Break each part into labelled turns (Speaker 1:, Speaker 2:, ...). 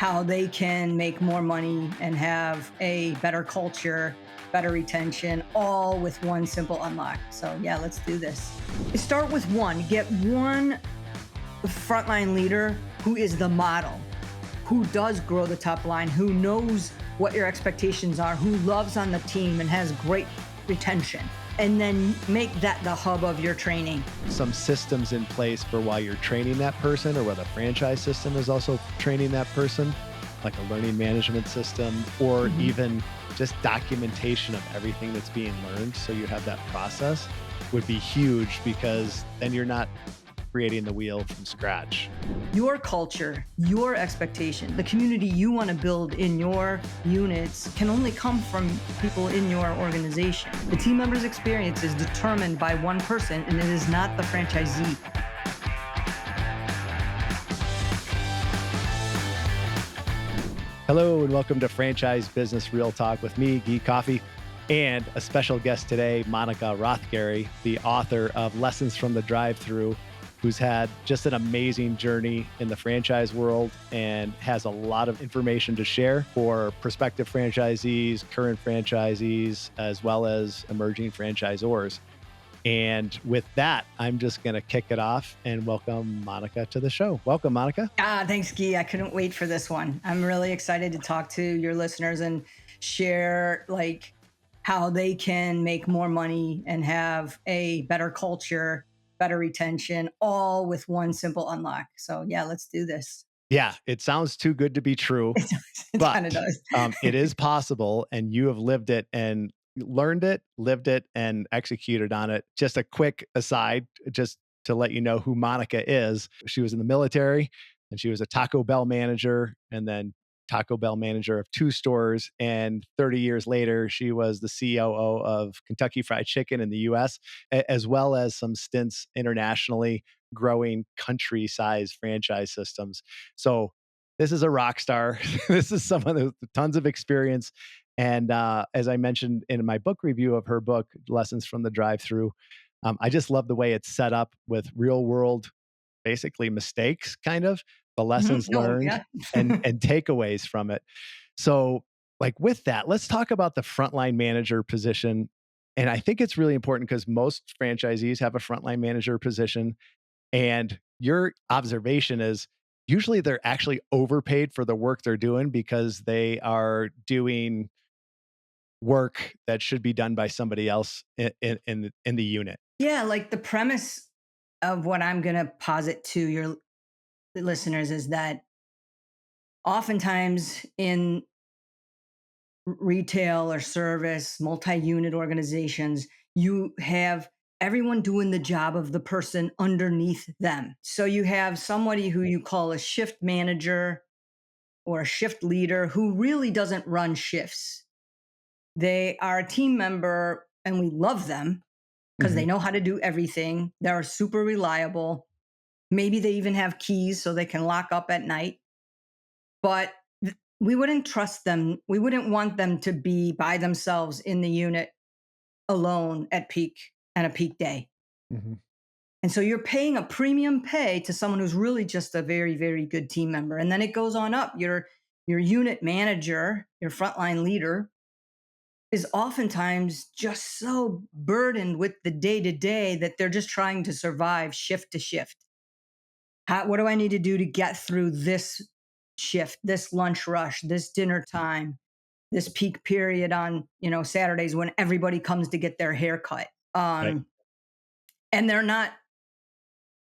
Speaker 1: how they can make more money and have a better culture, better retention, all with one simple unlock. So, yeah, let's do this. Start with one. Get one frontline leader who is the model, who does grow the top line, who knows what your expectations are, who loves on the team and has great retention. And then make that the hub of your training.
Speaker 2: Some systems in place for while you're training that person, or where the franchise system is also training that person, like a learning management system, or even just documentation of everything that's being learned. So you have that process would be huge, because then you're not creating the wheel from scratch.
Speaker 1: Your culture, your expectation, the community you want to build in your units can only come from people in your organization. The team member's experience is determined by one person, and it is not the franchisee.
Speaker 2: Hello, and welcome to Franchise Business Real Talk with me, Guy Coffey, and a special guest today, Monica Rothgery, the author of Lessons from the Drive-Thru, who's had just an amazing journey in the franchise world and has a lot of information to share for prospective franchisees, current franchisees, as well as emerging franchisors. And with that, I'm just going to kick it off and welcome Monica to the show. Welcome, Monica.
Speaker 1: Thanks, Guy. I couldn't wait for this one. I'm really excited to talk to your listeners and share how they can make more money and have a better culture, better retention, all with one simple unlock. So yeah, let's do this.
Speaker 2: Yeah, it sounds too good to be true,
Speaker 1: It
Speaker 2: but
Speaker 1: kind of does.
Speaker 2: it is possible, and you have lived it and learned it, lived it, and executed on it. Just a quick aside, just to let you know who Monica is. She was in the military, and she was a Taco Bell manager, and then Taco Bell manager of 2 stores. And 30 years later, she was the COO of Kentucky Fried Chicken in the US, as well as some stints internationally growing country-sized franchise systems. So this is a rock star. This is someone with tons of experience. And as I mentioned in my book review of her book, Lessons from the Drive-Thru, I just love the way it's set up with real world, basically mistakes, kind of the lessons learned and takeaways from it. So with that, let's talk about the frontline manager position. And I think it's really important because most franchisees have a frontline manager position. And your observation is usually they're actually overpaid for the work they're doing, because they are doing work that should be done by somebody else in the unit.
Speaker 1: Yeah, like the premise of what I'm going to posit to your listeners is that oftentimes in retail or service, multi-unit organizations, you have everyone doing the job of the person underneath them. So you have somebody who you call a shift manager or a shift leader who really doesn't run shifts. They are a team member and we love them because they know how to do everything. They're super reliable. Maybe they even have keys so they can lock up at night. But we wouldn't trust them. We wouldn't want them to be by themselves in the unit alone at peak and a peak day. And so you're paying a premium pay to someone who's really just a very, very good team member. And then it goes on up. Your unit manager, your frontline leader, is oftentimes just so burdened with the day-to-day that they're just trying to survive shift to shift. What do I need to do to get through this shift, this lunch rush, this dinner time, this peak period on Saturdays when everybody comes to get their hair cut?
Speaker 2: Right.
Speaker 1: And they're not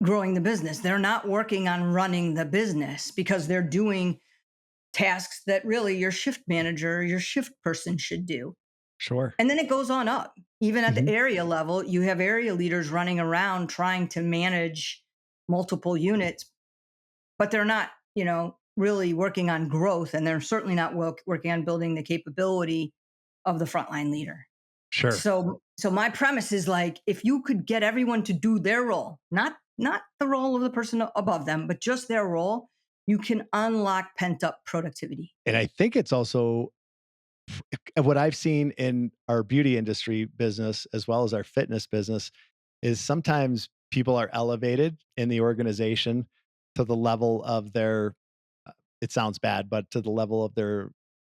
Speaker 1: growing the business. They're not working on running the business because they're doing tasks that really your shift manager, your shift person should do.
Speaker 2: Sure.
Speaker 1: And then it goes on up. Even at the area level, you have area leaders running around trying to manage multiple units, but they're not, really working on growth. And they're certainly not working on building the capability of the frontline leader.
Speaker 2: Sure.
Speaker 1: So my premise is if you could get everyone to do their role, not the role of the person above them, but just their role, you can unlock pent up productivity.
Speaker 2: And I think it's also what I've seen in our beauty industry business, as well as our fitness business, is sometimes people are elevated in the organization to the level of their it sounds bad, but to the level of their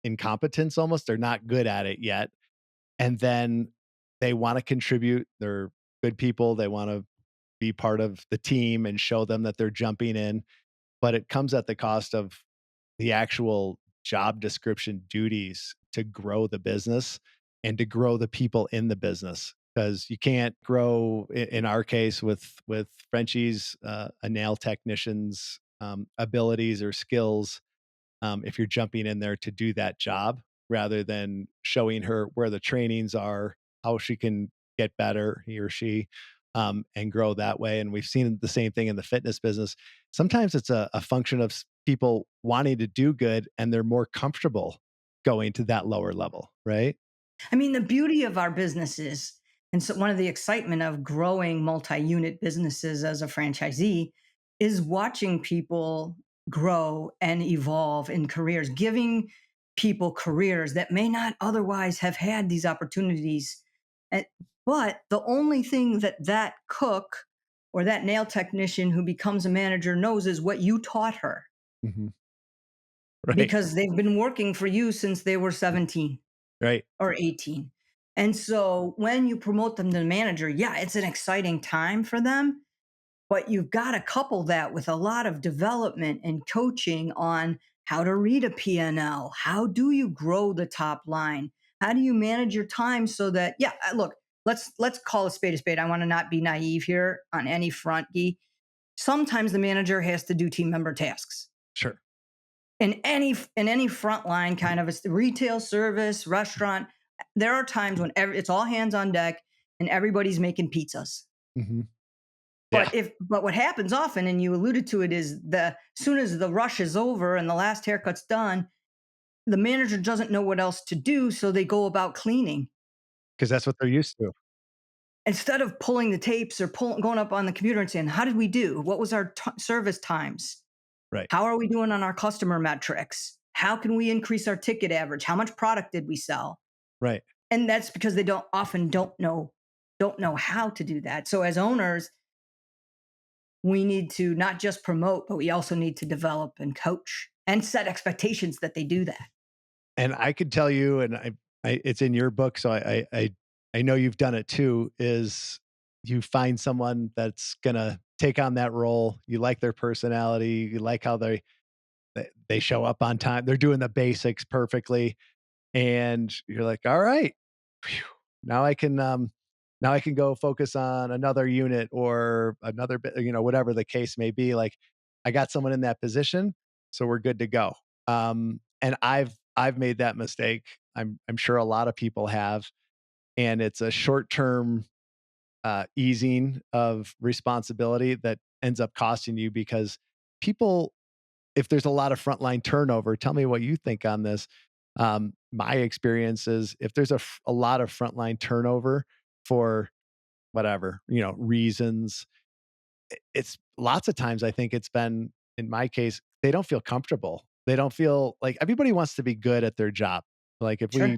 Speaker 2: incompetence almost. They're not good at it yet. And then they want to contribute. They're good people. They want to be part of the team and show them that they're jumping in, but it comes at the cost of the actual job description duties to grow the business and to grow the people in the business, because you can't grow in our case with Frenchie's a nail technician's abilities or skills, if you're jumping in there to do that job rather than showing her where the trainings are, how she can get better, he or she, and grow that way. And we've seen the same thing in the fitness business. Sometimes it's a function of people wanting to do good and they're more comfortable going to that lower level, right?
Speaker 1: I mean, the beauty of our businesses, and so one of the excitement of growing multi-unit businesses as a franchisee is watching people grow and evolve in careers, giving people careers that may not otherwise have had these opportunities. And- But the only thing that that cook or that nail technician who becomes a manager knows is what you taught her,
Speaker 2: Mhm. Right.
Speaker 1: because they've been working for you since they were 17
Speaker 2: Right.
Speaker 1: or 18. And so when you promote them to manager, yeah, it's an exciting time for them, but you've got to couple that with a lot of development and coaching on how to read a P&L. How do you grow the top line? How do you manage your time so that, yeah, look, let's call a spade a spade. I want to not be naive here on any front, Gee. Sometimes the manager has to do team member tasks
Speaker 2: Sure.
Speaker 1: in any frontline kind of a retail service restaurant. There are times when it's all hands on deck and everybody's making pizzas.
Speaker 2: Hmm. Yeah.
Speaker 1: But what happens often, and you alluded to it, is the soon as the rush is over and the last haircut's done, the manager doesn't know what else to do, so they go about cleaning
Speaker 2: Because that's what they're used to.
Speaker 1: instead of pulling the tapes or going up on the computer and saying, "How did we do? What was our service times?
Speaker 2: Right.
Speaker 1: How are we doing on our customer metrics? How can we increase our ticket average? How much product did we sell?"
Speaker 2: Right.
Speaker 1: And that's because they don't know how to do that. So as owners, we need to not just promote, but we also need to develop and coach and set expectations that they do that.
Speaker 2: And I could tell you, and it's in your book, so I know you've done it too. Is you find someone that's gonna take on that role. You like their personality. You like how they show up on time. They're doing the basics perfectly, and you're like, all right, phew, now I can now I can go focus on another unit or another bit, whatever the case may be. Like, I got someone in that position, so we're good to go. And I've made that mistake. I'm sure a lot of people have, and it's a short term easing of responsibility that ends up costing you because people, if there's a lot of frontline turnover, tell me what you think on this. My experience is if there's a lot of frontline turnover for whatever, reasons, it's lots of times I think it's been, in my case, they don't feel comfortable. They don't feel like everybody wants to be good at their job. Like if
Speaker 1: Sure.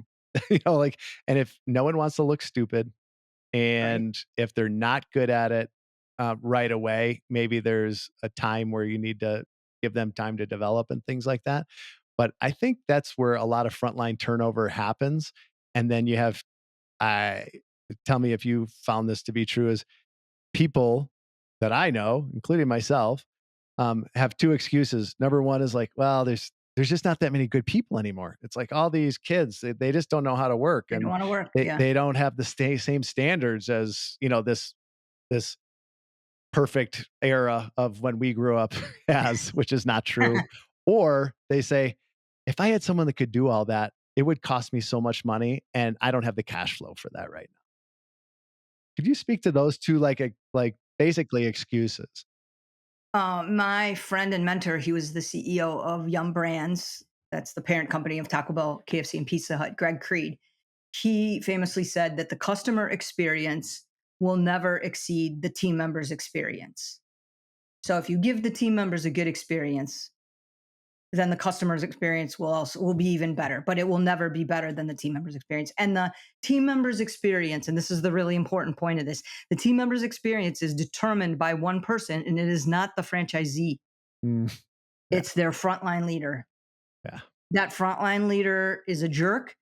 Speaker 2: we, like, and if no one wants to look stupid,
Speaker 1: Right.
Speaker 2: and if they're not good at it right away, maybe there's a time where you need to give them time to develop and things like that. But I think that's where a lot of frontline turnover happens. And then you have, I tell me if you found this to be true, is people that I know, including myself, have two excuses. Number one is like, well, there's just not that many good people anymore. It's like all these kids, they just don't know how to work,
Speaker 1: They don't
Speaker 2: and
Speaker 1: want to work.
Speaker 2: they
Speaker 1: Yeah.
Speaker 2: they don't have the same standards as this perfect era of when we grew up as, which is not true. Or they say, if I had someone that could do all that, it would cost me so much money, and I don't have the cash flow for that right now. Could you speak to those two, like basically excuses?
Speaker 1: My friend and mentor, he was the CEO of Yum Brands. That's the parent company of Taco Bell, KFC, and Pizza Hut, Greg Creed. He famously said that the customer experience will never exceed the team members' experience. So if you give the team members a good experience, then the customer's experience will be even better, but it will never be better than the team members experience. And the team members experience, and this is the really important point of this, the team members experience is determined by one person, and it is not the franchisee.
Speaker 2: Mm, Yeah.
Speaker 1: It's their frontline leader.
Speaker 2: Yeah.
Speaker 1: That frontline leader is a jerk,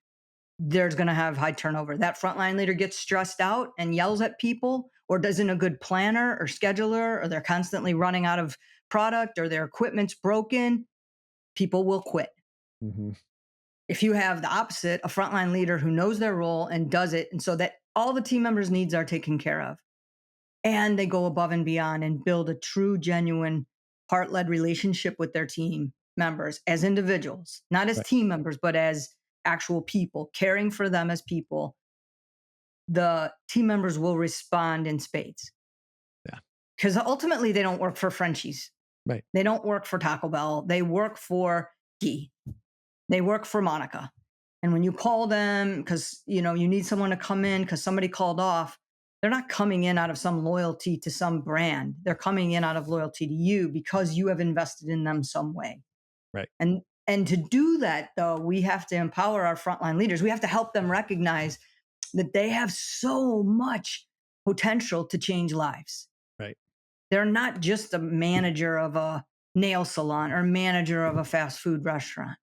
Speaker 1: there's going to have high turnover. That frontline leader gets stressed out and yells at people, or isn't a good planner or scheduler, or they're constantly running out of product, or their equipment's broken, people will quit.
Speaker 2: Hmm.
Speaker 1: If you have the opposite, a frontline leader who knows their role and does it, and so that all the team members' needs are taken care of, and they go above and beyond and build a true, genuine, heart led relationship with their team members as individuals, not as
Speaker 2: Right.
Speaker 1: team members, but as actual people, caring for them as people, the team members will respond in spades.
Speaker 2: Yeah.
Speaker 1: Because ultimately, they don't work for Frenchies.
Speaker 2: Right.
Speaker 1: They don't work for Taco Bell. They work for Guy. They work for Monica. And when you call them because you need someone to come in because somebody called off, they're not coming in out of some loyalty to some brand. They're coming in out of loyalty to you because you have invested in them some way.
Speaker 2: Right.
Speaker 1: And to do that, though, we have to empower our frontline leaders. We have to help them recognize that they have so much potential to change lives.
Speaker 2: Right.
Speaker 1: They're not just a manager of a nail salon or manager of a fast food restaurant.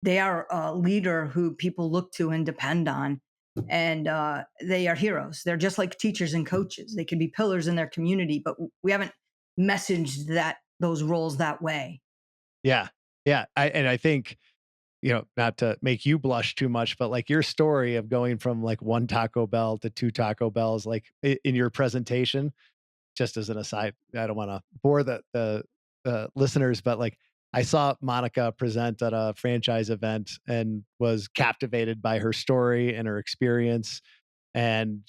Speaker 1: They are a leader who people look to and depend on. And they are heroes. They're just like teachers and coaches. They can be pillars in their community, but we haven't messaged those roles that way.
Speaker 2: Yeah. Yeah. I think, not to make you blush too much, but like your story of going from like one Taco Bell to two Taco Bells, like in your presentation, just as an aside, I don't want to bore the listeners, but like I saw Monica present at a franchise event and was captivated by her story and her experience and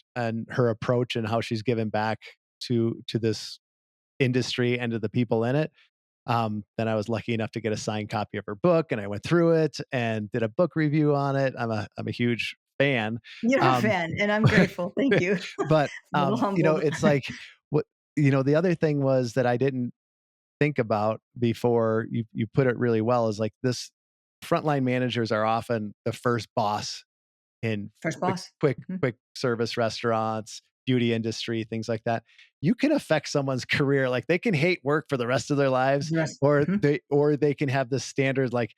Speaker 2: her approach and how she's given back to this industry and to the people in it. Then I was lucky enough to get a signed copy of her book, and I went through it and did a book review on it. I'm a huge fan.
Speaker 1: You're a
Speaker 2: Um,
Speaker 1: fan, and I'm grateful. Thank you.
Speaker 2: but
Speaker 1: A little humbled.
Speaker 2: it's like what the other thing was that I didn't think about before you put it really well is like this frontline managers are often the first boss in
Speaker 1: First
Speaker 2: quick
Speaker 1: boss.
Speaker 2: quick
Speaker 1: Mhm.
Speaker 2: quick service restaurants, beauty industry, things like that. You can affect someone's career, like, they can hate work for the rest of their lives,
Speaker 1: Yes.
Speaker 2: or
Speaker 1: Mhm.
Speaker 2: they can have this standard, like,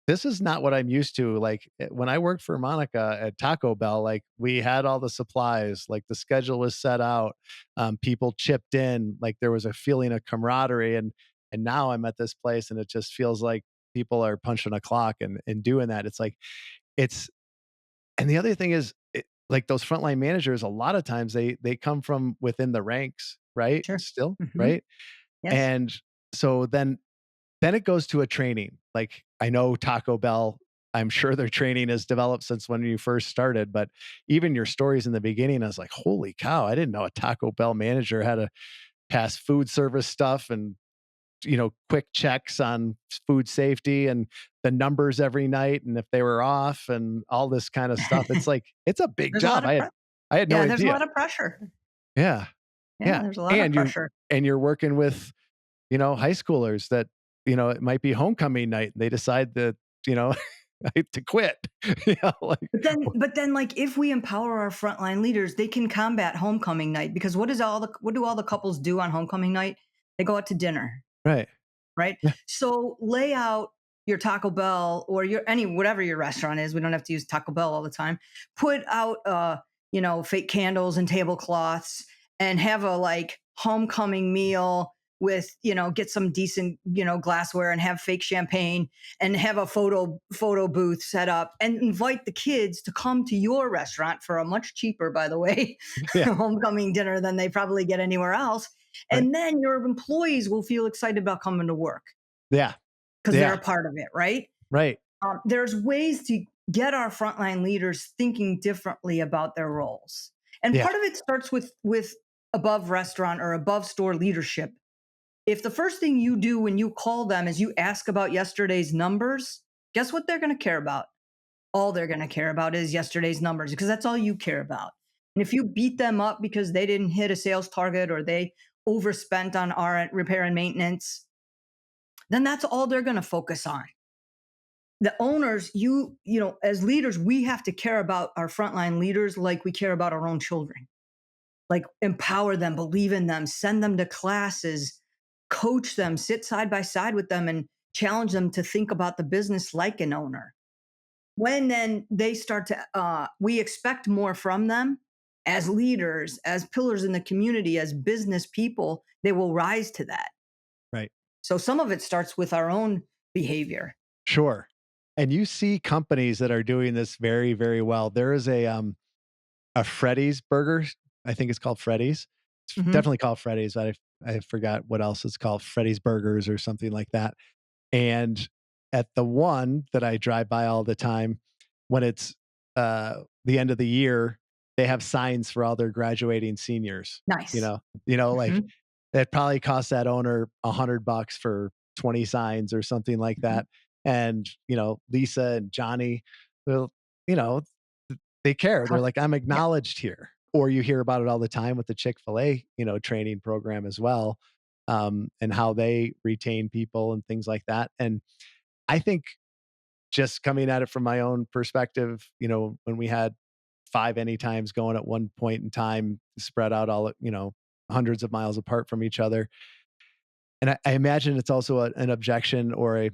Speaker 2: "This is not what I'm used to." Like, when I worked for Monica at Taco Bell, like, we had all the supplies, like, the schedule was set out, people chipped in, like, there was a feeling of camaraderie, and now I'm at this place, and it just feels like people are punching a clock and doing that. It's like it's and the other thing is, like those frontline managers, a lot of times they come from within the ranks, right?
Speaker 1: Sure.
Speaker 2: Still,
Speaker 1: Mhm.
Speaker 2: right?
Speaker 1: Yes.
Speaker 2: And so then it goes to a training. Like I know Taco Bell, I'm sure their training has developed since when you first started, but even your stories in the beginning, I was like, holy cow, I didn't know a Taco Bell manager had to pass food service stuff and quick checks on food safety and the numbers every night and if they were off and all this kind of stuff. It's like it's a big
Speaker 1: There's a lot
Speaker 2: job.
Speaker 1: of
Speaker 2: I had no
Speaker 1: yeah, there's a
Speaker 2: idea.
Speaker 1: lot of pressure.
Speaker 2: Yeah.
Speaker 1: Yeah,
Speaker 2: Yeah.
Speaker 1: there's a lot of
Speaker 2: And you
Speaker 1: pressure.
Speaker 2: and you're working with, high schoolers that, it might be homecoming night and they decide that, you know, to quit. Like
Speaker 1: But then, like, if we empower our frontline leaders, they can combat homecoming night because what do all the couples do on homecoming night? They go out to dinner,
Speaker 2: right.
Speaker 1: right?
Speaker 2: Yeah.
Speaker 1: So lay out your Taco Bell or your any whatever your restaurant is. We don't have to use Taco Bell all the time. Put out fake candles and tablecloths and have a like homecoming meal with get some decent glassware and have fake champagne and have a photo booth set up and invite the kids to come to your restaurant for a much cheaper, by the way,
Speaker 2: Yeah.
Speaker 1: homecoming dinner than they probably get anywhere else.
Speaker 2: Right.
Speaker 1: And then your employees will feel excited about coming to work
Speaker 2: Yeah.
Speaker 1: because they're
Speaker 2: Yeah.
Speaker 1: a part of it, right?
Speaker 2: Right.
Speaker 1: There's ways to get our frontline leaders thinking differently about their roles, and
Speaker 2: Yeah.
Speaker 1: part of it starts with above restaurant or above store leadership. If the first thing you do when you call them is you ask about yesterday's numbers, guess what they're going to care about? All they're going to care about is yesterday's numbers because that's all you care about. And if you beat them up because they didn't hit a sales target or they overspent on our repair and maintenance, then that's all they're going to focus on. The owners, as leaders, we have to care about our frontline leaders like we care about our own children. Like empower them, believe in them, send them to classes, coach them, sit side by side with them, and challenge them to think about the business like an owner. When then they start to, we expect more from them as leaders, as pillars in the community, as business people, they will rise to that.
Speaker 2: Right.
Speaker 1: So some of it starts with our own behavior.
Speaker 2: Sure. And you see companies that are doing this very, very well. There is a Freddy's Burgers. I think it's called Freddy's. It's
Speaker 1: Mhm.
Speaker 2: definitely called Freddy's. I forgot what else it's called, Freddy's Burgers or something like that. And at the one that I drive by all the time, when it's the end of the year, they have signs for all their graduating seniors. You
Speaker 1: Nice.
Speaker 2: know, you know, like
Speaker 1: Mhm.
Speaker 2: it probably costs that owner $100 for 20 signs or something like
Speaker 1: Mhm.
Speaker 2: that. And Lisa and Johnny, well, you know, they care. They're like, I'm
Speaker 1: Yeah.
Speaker 2: acknowledged here. Or you hear about it all the time with the Chick-fil-A, training program as well, and how they retain people and things like that. And I think just coming at it from my own perspective, when we had 5 anytimes going at one point in time, spread out all, hundreds of miles apart from each other. And I imagine it's also an objection or a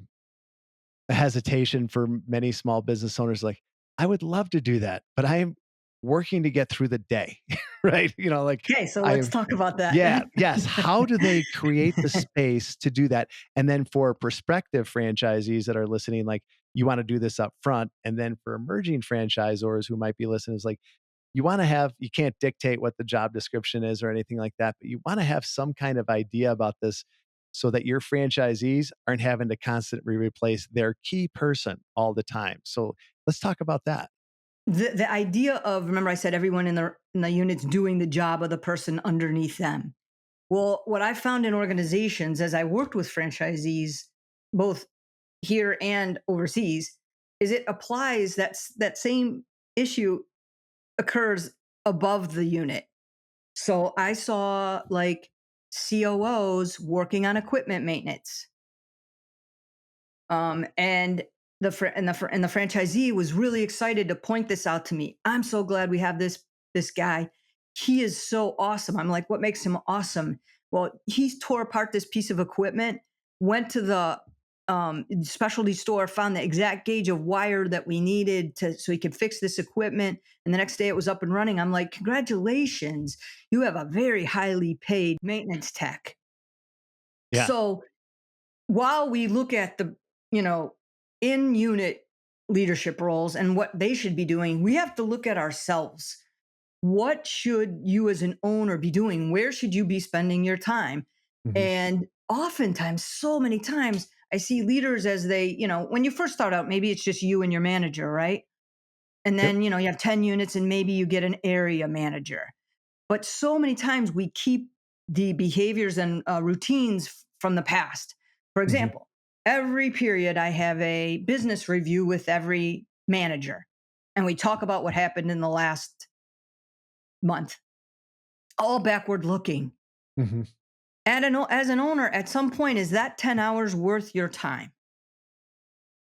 Speaker 2: hesitation for many small business owners like, I would love to do that, but I am working to get through the day, right? Like
Speaker 1: Okay, so
Speaker 2: I
Speaker 1: let's
Speaker 2: have
Speaker 1: talk about that.
Speaker 2: yeah, yes. How do they create the space to do that? And then for prospective franchisees that are listening, like you want to do this up front. And then for emerging franchisors who might be listening, is like you can't dictate what the job description is or anything like that, but you want to have some kind of idea about this so that your franchisees aren't having to constantly replace their key person all the time. So let's talk about that.
Speaker 1: The idea of, remember I said everyone in the unit's doing the job of the person underneath them. Well, what I found in organizations as I worked with franchisees, both here and overseas, is it applies that same issue occurs above the unit. So I saw like COOs working on equipment maintenance, and the franchisee was really excited to point this out to me. I'm so glad we have this guy. He is so awesome. I'm like, what makes him awesome? Well, he tore apart this piece of equipment, went to the specialty store, found the exact gauge of wire that we needed so he could fix this equipment. And the next day it was up and running. I'm like, congratulations, you have a very highly paid maintenance tech.
Speaker 2: Yeah.
Speaker 1: So while we look at the, you know, in unit leadership roles and what they should be doing, we have to look at ourselves. What should you as an owner be doing? Where should you be spending your time?
Speaker 2: Mhm.
Speaker 1: And oftentimes, so many times, I see leaders as they, when you first start out, maybe it's just you and your manager, right? And
Speaker 2: Yep.
Speaker 1: then, you have 10 units and maybe you get an area manager. But so many times we keep the behaviors and routines from the past. For
Speaker 2: Mhm.
Speaker 1: example, every period I have a business review with every manager, and we talk about what happened in the last month, all backward looking.
Speaker 2: Mhm.
Speaker 1: As an owner, at some point, is that 10 hours worth your time?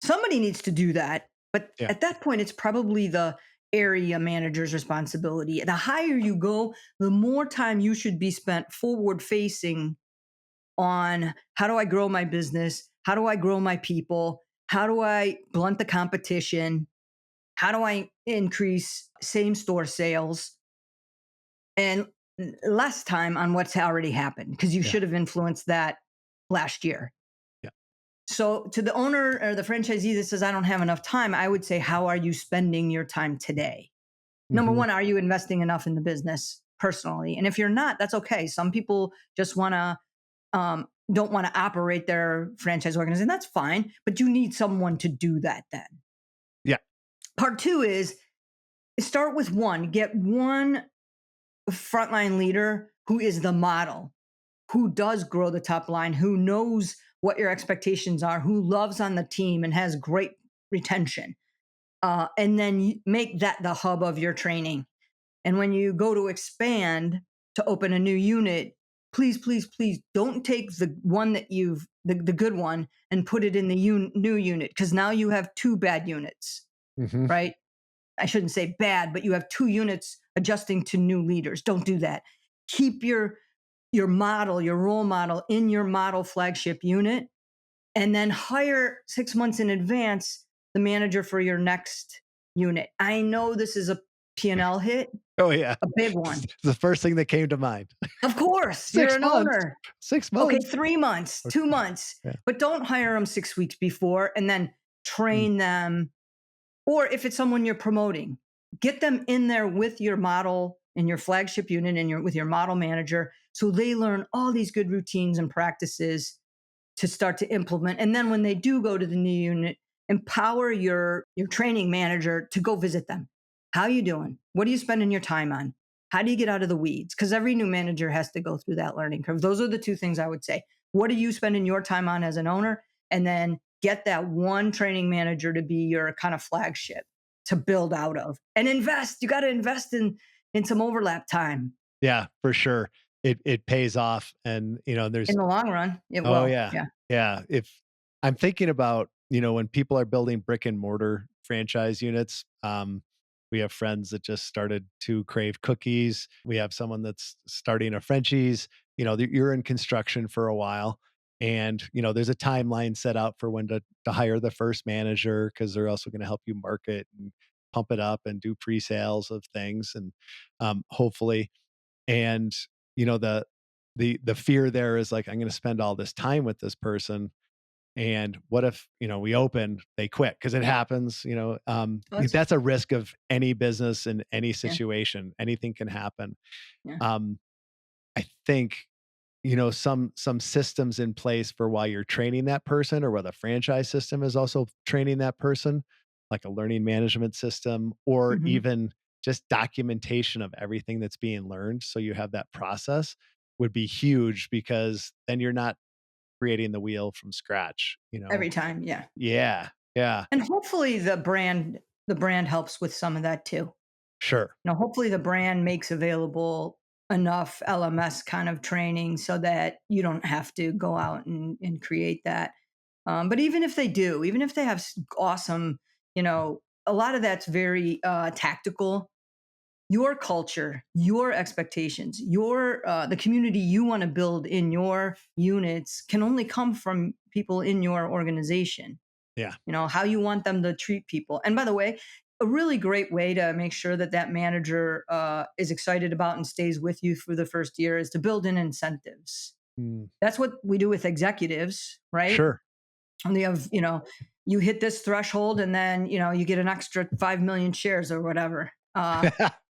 Speaker 1: Somebody needs to do that. But
Speaker 2: Yeah.
Speaker 1: at that point, it's probably the area manager's responsibility. The higher you go, the more time you should be spent forward facing on how do I grow my business? How do I grow my people? How do I blunt the competition? How do I increase same store sales? And less time on what's already happened because you
Speaker 2: Yeah.
Speaker 1: should have influenced that last year.
Speaker 2: Yeah.
Speaker 1: So, to the owner or the franchisee that says, I don't have enough time, I would say, how are you spending your time today? Number
Speaker 2: Mhm.
Speaker 1: one, are you investing enough in the business personally? And if you're not, that's okay. Some people just want to, don't want to operate their franchise organization. That's fine, but you need someone to do that then.
Speaker 2: Yeah.
Speaker 1: Part two is start with one, get one frontline leader who is the model, who does grow the top line, who knows what your expectations are, who loves on the team and has great retention. And then you make that the hub of your training. And when you go to expand to open a new unit, please, please, please don't take the one that the good one and put it in the new unit because now you have two bad units,
Speaker 2: Mhm.
Speaker 1: right? I shouldn't say bad, but you have two units adjusting to new leaders. Don't do that. Keep your model, your role model in your model flagship unit and then hire 6 months in advance the manager for your next unit. I know this is a P&L hit,
Speaker 2: Oh yeah.
Speaker 1: a big
Speaker 2: It's
Speaker 1: one.
Speaker 2: the first thing that came to mind.
Speaker 1: Of course, you're
Speaker 2: 6
Speaker 1: an
Speaker 2: months.
Speaker 1: owner.
Speaker 2: 6
Speaker 1: Okay,
Speaker 2: months.
Speaker 1: 3 months,
Speaker 2: Okay.
Speaker 1: 2 months,
Speaker 2: Yeah.
Speaker 1: but don't hire them 6 weeks before and then
Speaker 2: Mm.
Speaker 1: train them. Or if it's someone you're promoting, get them in there with your model in your flagship unit and with your model manager so they learn all these good routines and practices to start to implement. And then when they do go to the new unit, empower your training manager to go visit them. How you doing? What are you spending your time on? How do you get out of the weeds? Because every new manager has to go through that learning curve. Those are the two things I would say. What are you spending your time on as an owner? And then get that one training manager to be your kind of flagship to build out of and invest. You got to invest in some overlap time
Speaker 2: Yeah, for sure. It pays off, and,
Speaker 1: in
Speaker 2: there's
Speaker 1: the long run. It
Speaker 2: oh,
Speaker 1: will.
Speaker 2: yeah.
Speaker 1: Yeah.
Speaker 2: Yeah. If I'm thinking about, when people are building brick and mortar franchise units, we have friends that just started to crave cookies. We have someone that's starting a Frenchies. You're in construction for a while, and there's a timeline set out for when to hire the first manager because they're also going to help you market and pump it up and do pre-sales of things, and hopefully, and the fear there is like, I'm going to spend all this time with this person, and what if, we open, they quit? Because it happens.
Speaker 1: Oh, that's,
Speaker 2: That's a risk of any business in any
Speaker 1: yeah.
Speaker 2: situation. Anything can happen.
Speaker 1: Yeah.
Speaker 2: um I think, some systems in place for while you're training that person, or where the franchise system is also training that person, like a learning management system, or
Speaker 1: Mhm.
Speaker 2: even just documentation of everything that's being learned. So you have that process would be huge, because then you're not creating the wheel from scratch.
Speaker 1: Every time, yeah.
Speaker 2: Yeah. Yeah.
Speaker 1: And hopefully the brand helps with some of that too.
Speaker 2: Sure.
Speaker 1: Hopefully the brand makes available enough LMS kind of training so that you don't have to go out and create that. But even if they do, even if they have awesome, a lot of that's very tactical. Your culture, your expectations, the community you want to build in your units can only come from people in your organization.
Speaker 2: Yeah.
Speaker 1: How you want them to treat people. And by the way, a really great way to make sure that that manager is excited about and stays with you for the first year is to build in incentives.
Speaker 2: Mm,
Speaker 1: That's what we do with executives, right?
Speaker 2: sure.
Speaker 1: And they have, you hit this threshold and then, you get an extra 5 million shares or whatever.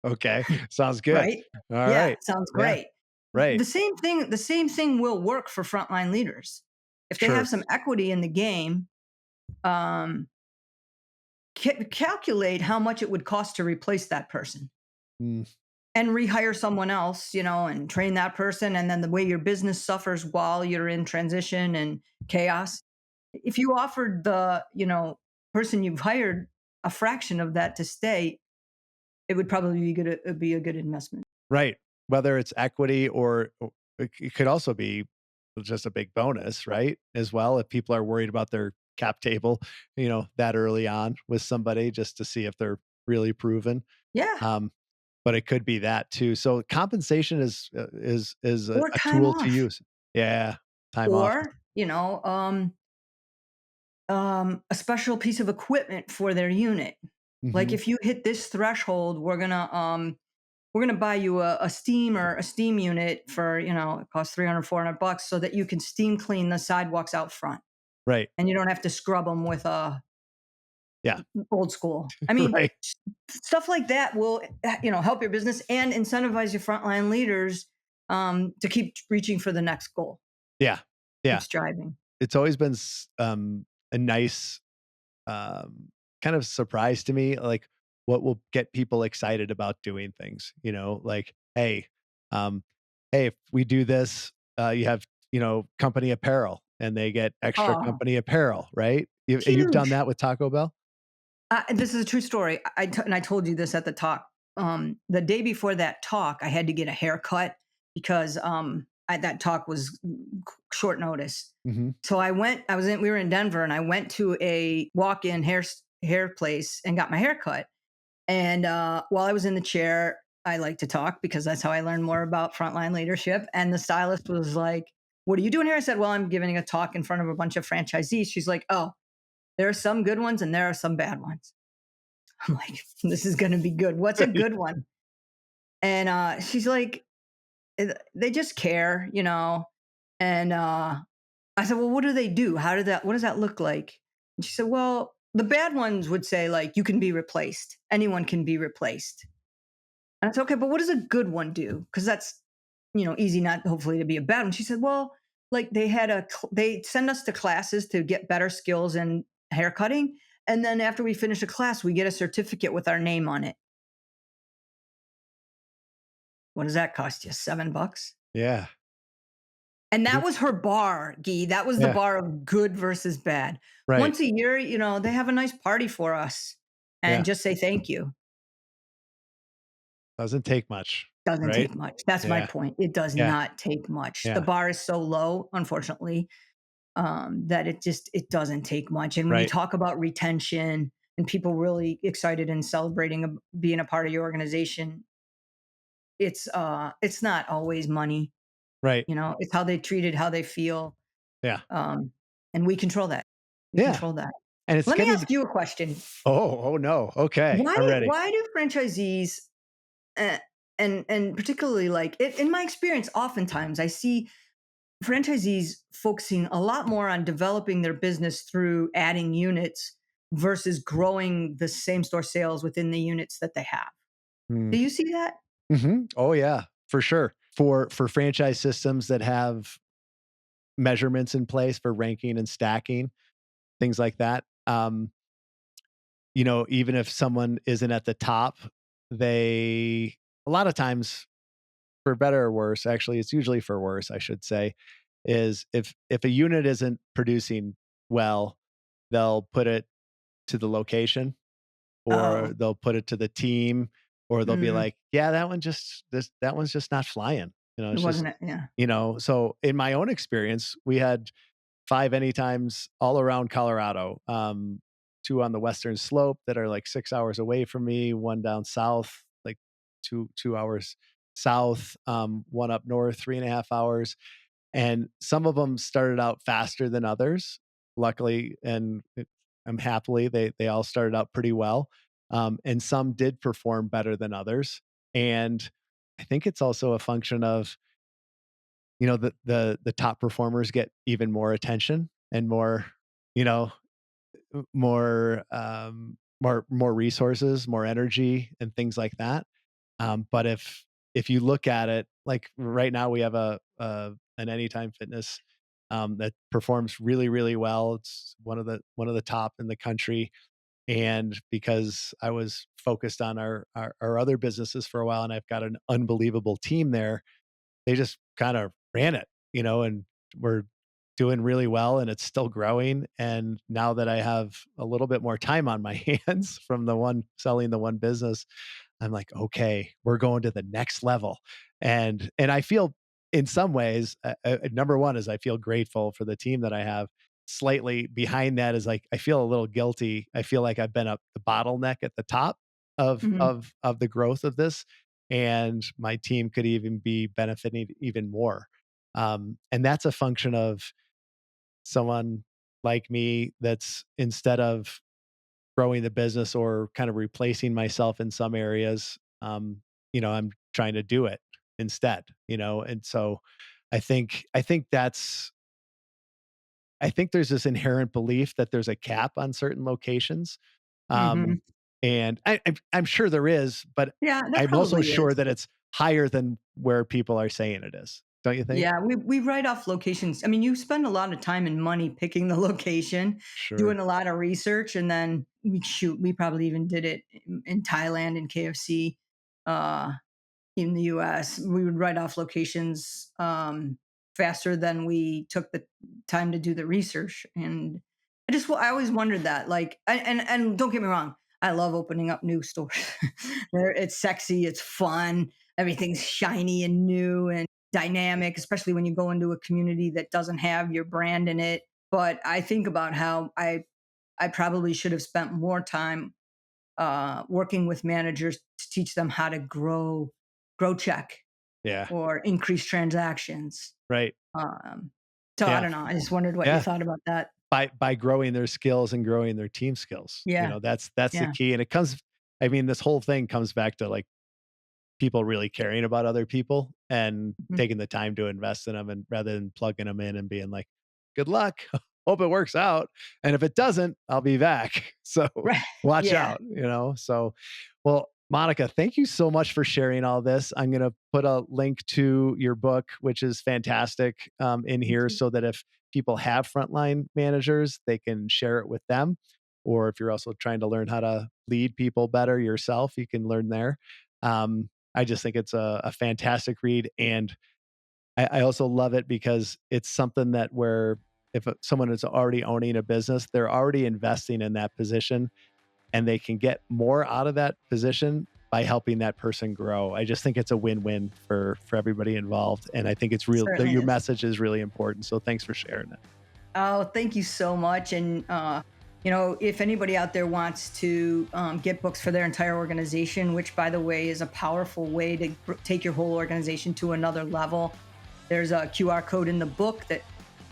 Speaker 2: Okay. Sounds good.
Speaker 1: Right?
Speaker 2: All
Speaker 1: Yeah,
Speaker 2: right.
Speaker 1: sounds
Speaker 2: Yeah.
Speaker 1: great.
Speaker 2: Right.
Speaker 1: The same thing will work for frontline leaders. If they have
Speaker 2: Sure.
Speaker 1: some equity in the game, um, calculate how much it would cost to replace that person
Speaker 2: Mm,
Speaker 1: and rehire someone else, and train that person. And then the way your business suffers while you're in transition and chaos. If you offered the, person you've hired a fraction of that to stay, it would probably be a good investment.
Speaker 2: right. Whether it's equity, or it could also be just a big bonus, right? As well, if people are worried about their cap table, that early on with somebody, just to see if they're really proven.
Speaker 1: Yeah.
Speaker 2: Um, but it could be that too. So compensation is a,
Speaker 1: Or
Speaker 2: a
Speaker 1: time
Speaker 2: tool to
Speaker 1: off.
Speaker 2: use. Yeah, time off.
Speaker 1: Or, a special piece of equipment for their unit. Like
Speaker 2: Mhm.
Speaker 1: if you hit this threshold, we're gonna buy you a steam unit for it costs 300, $400 so that you can steam clean the sidewalks out front
Speaker 2: Right.
Speaker 1: and you don't have to scrub them with a
Speaker 2: Yeah.
Speaker 1: old school. I mean,
Speaker 2: Right.
Speaker 1: stuff like that will help your business and incentivize your frontline leaders to keep reaching for the next goal,
Speaker 2: Yeah.
Speaker 1: keep
Speaker 2: Yeah.
Speaker 1: striving.
Speaker 2: It's always been a nice, kind of surprise to me, like what will get people excited about doing things, like, um, hey, if we do this, you have, company apparel, and they get extra
Speaker 1: Oh,
Speaker 2: company apparel, right? You've done
Speaker 1: huge.
Speaker 2: that with Taco Bell?
Speaker 1: This is a true story. And I told you this at the talk. The day before that talk, I had to get a haircut because that talk was short notice.
Speaker 2: Mhm.
Speaker 1: So we were in Denver, and I went to a walk-in hair place and got my hair cut. And while I was in the chair, I like to talk because that's how I learned more about frontline leadership. And the stylist was like, what are you doing here? I said, well, I'm giving a talk in front of a bunch of franchisees. She's like, oh, there are some good ones and there are some bad ones. I'm like, this is going to be good. What's a good one? And she's like, they just care, you know. And I said, well, what do they do? What does that look like? And she said, well, the bad ones would say, like, you can be replaced. Anyone can be replaced. And I said, okay, but what does a good one do? Because that's, easy not hopefully to be a bad one. She said, well, like they send us to classes to get better skills in hair cutting. And then after we finish a class, we get a certificate with our name on it. What does that cost you? $7?
Speaker 2: Yeah.
Speaker 1: And that
Speaker 2: Mhm.
Speaker 1: was her bar, Guy. That was the
Speaker 2: Yeah.
Speaker 1: bar of good versus bad.
Speaker 2: Right.
Speaker 1: Once a year, they have a nice party for us and
Speaker 2: Yeah.
Speaker 1: just say thank you.
Speaker 2: Doesn't take much,
Speaker 1: Doesn't
Speaker 2: right?
Speaker 1: take much. That's my
Speaker 2: Yeah.
Speaker 1: point. It does
Speaker 2: Yeah.
Speaker 1: not take much. The
Speaker 2: Yeah.
Speaker 1: bar is so low, unfortunately, that it doesn't take much. And when you
Speaker 2: Right.
Speaker 1: talk about retention and people really excited and celebrating being a part of your organization, it's not always money.
Speaker 2: Right.
Speaker 1: It's how they treated, how they feel.
Speaker 2: Yeah.
Speaker 1: Um, and we control that. We
Speaker 2: Yeah.
Speaker 1: control that.
Speaker 2: And it's
Speaker 1: Let me
Speaker 2: getting
Speaker 1: ask you a question.
Speaker 2: oh, no. Okay. I'm ready.
Speaker 1: Why do franchisees, uh, and particularly like in my experience, oftentimes I see franchisees focusing a lot more on developing their business through adding units versus growing the same store sales within the units that they have.
Speaker 2: Mm.
Speaker 1: Do you see that?
Speaker 2: Oh, yeah, for sure. For franchise systems that have measurements in place for ranking and stacking, things like that. Even if someone isn't at the top, they a lot of times, for better or worse, actually, it's usually for worse, I should say, is if a unit isn't producing well, they'll put it to the location, or
Speaker 1: Oh,
Speaker 2: they'll put it to the team, or they'll be
Speaker 1: mm,
Speaker 2: like, yeah, that one's just not flying.
Speaker 1: it
Speaker 2: It's just,
Speaker 1: wasn't it? Yeah.
Speaker 2: so in my own experience, we had 5 anytimes all around Colorado. 2 on the western slope that are like 6 hours away from me, 1 down south, like 2 hours south, 1 up north, 3.5 hours. And some of them started out faster than others. Luckily, I'm happily, they all started out pretty well. And some did perform better than others. And I think it's also a function of, the top performers get even more attention and more, you know, more resources, more energy, and things like that. But if you look at it, like right now, we have an Anytime Fitness that performs really, really well. It's one of the top in the country. And because I was focused on our other businesses for a while, and I've got an unbelievable team there, they just kind of ran it, and we're doing really well, and it's still growing. And now that I have a little bit more time on my hands from the one selling the one business, I'm like, okay, we're going to the next level. And I feel in some ways, number one is I feel grateful for the team that I have. Slightly behind that is like I feel a little guilty. I feel like I've been up the bottleneck at the top of
Speaker 1: Mhm.
Speaker 2: of the growth of this, and my team could even be benefiting even more. And that's a function of someone like me that's, instead of growing the business or kind of replacing myself in some areas, I'm trying to do it instead, and so I think there's this inherent belief that there's a cap on certain locations.
Speaker 1: Mhm.
Speaker 2: Um, and I'm sure there is, but
Speaker 1: Yeah, there
Speaker 2: I'm also
Speaker 1: probably
Speaker 2: sure
Speaker 1: is.
Speaker 2: that it's higher than where people are saying it is. Don't you think?
Speaker 1: Yeah, we write off locations. I mean, you spend a lot of time and money picking the location,
Speaker 2: Sure.
Speaker 1: doing a lot of research, and then we probably even did it in Thailand and KFC. Uh, in the US. We would write off locations faster than we took the time to do the research. And I always wondered that. Like, and don't get me wrong, I love opening up new stores. It's sexy, it's fun, everything's shiny and new and dynamic, especially when you go into a community that doesn't have your brand in it. But I think about how I probably should have spent more time working with managers to teach them how to grow check
Speaker 2: Yeah.
Speaker 1: or increase transactions.
Speaker 2: Right.
Speaker 1: So I
Speaker 2: Yeah.
Speaker 1: don't know. I just wondered what you
Speaker 2: Yeah.
Speaker 1: thought about that.
Speaker 2: By growing their skills and growing their team skills. You
Speaker 1: Yeah.
Speaker 2: know, that's the
Speaker 1: Yeah.
Speaker 2: key. And it comes I mean, this whole thing comes back to like people really caring about other people and
Speaker 1: Mhm.
Speaker 2: taking the time to invest in them and rather than plugging them in and being like, good luck. Hope it works out. And if it doesn't, I'll be back. So
Speaker 1: Right.
Speaker 2: watch
Speaker 1: Yeah.
Speaker 2: out, you know? So, well, Monica, thank you so much for sharing all this. I'm going to put a link to your book, which is fantastic, in
Speaker 1: Thank
Speaker 2: here
Speaker 1: you.
Speaker 2: so that if people have frontline managers, they can share it with them. Or if you're also trying to learn how to lead people better yourself, you can learn there. I just think it's a fantastic read. And I also love it because it's something that where if someone is already owning a business, they're already investing in that position and they can get more out of that position by helping that person grow. I just think it's a win-win for everybody involved. And I think it's real that
Speaker 1: Certainly
Speaker 2: your
Speaker 1: is.
Speaker 2: message is really important. So thanks for sharing it.
Speaker 1: Oh, thank you so much. And, if anybody out there wants to get books for their entire organization, which, by the way, is a powerful way to take your whole organization to another level, there's a QR code in the book that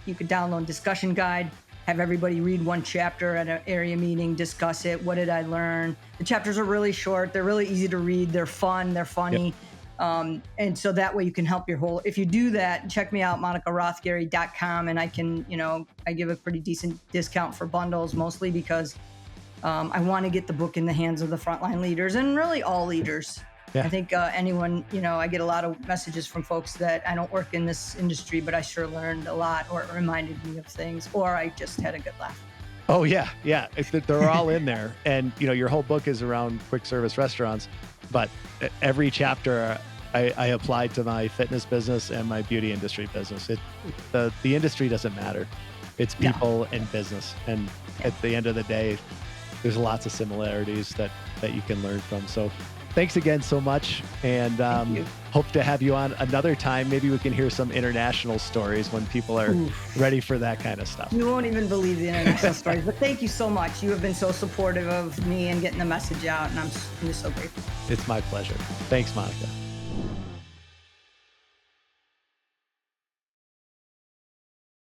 Speaker 1: you could download, discussion guide, have everybody read one chapter at an area meeting, discuss it. What did I learn? The chapters are really short. They're really easy to read. They're fun. They're
Speaker 2: Yep.
Speaker 1: funny. And so that way you can help your whole, if you do that, check me out, monicarothgery.com. And I can, I give a pretty decent discount for bundles, mostly because I want to get the book in the hands of the frontline leaders and really all leaders. I
Speaker 2: Yeah.
Speaker 1: think anyone, I get a lot of messages from folks that I don't work in this industry, but I sure learned a lot, or it reminded me of things, or I just had a good laugh.
Speaker 2: Oh yeah, yeah. They're all in there, and your whole book is around quick service restaurants. But every chapter I applied to my fitness business and my beauty industry business. The industry doesn't matter; it's
Speaker 1: No.
Speaker 2: people and business. And
Speaker 1: Yeah.
Speaker 2: at the end of the day, there's lots of similarities that you can learn from. So, thanks again so much, and
Speaker 1: Thank you.
Speaker 2: hope to have you on another time. Maybe we can hear some international stories when people are
Speaker 1: Oof.
Speaker 2: ready for that kind of stuff.
Speaker 1: You won't even believe the international stories, but thank you so much. You have been so supportive of me and getting the message out, and I'm just so grateful.
Speaker 2: It's my pleasure. Thanks, Monica.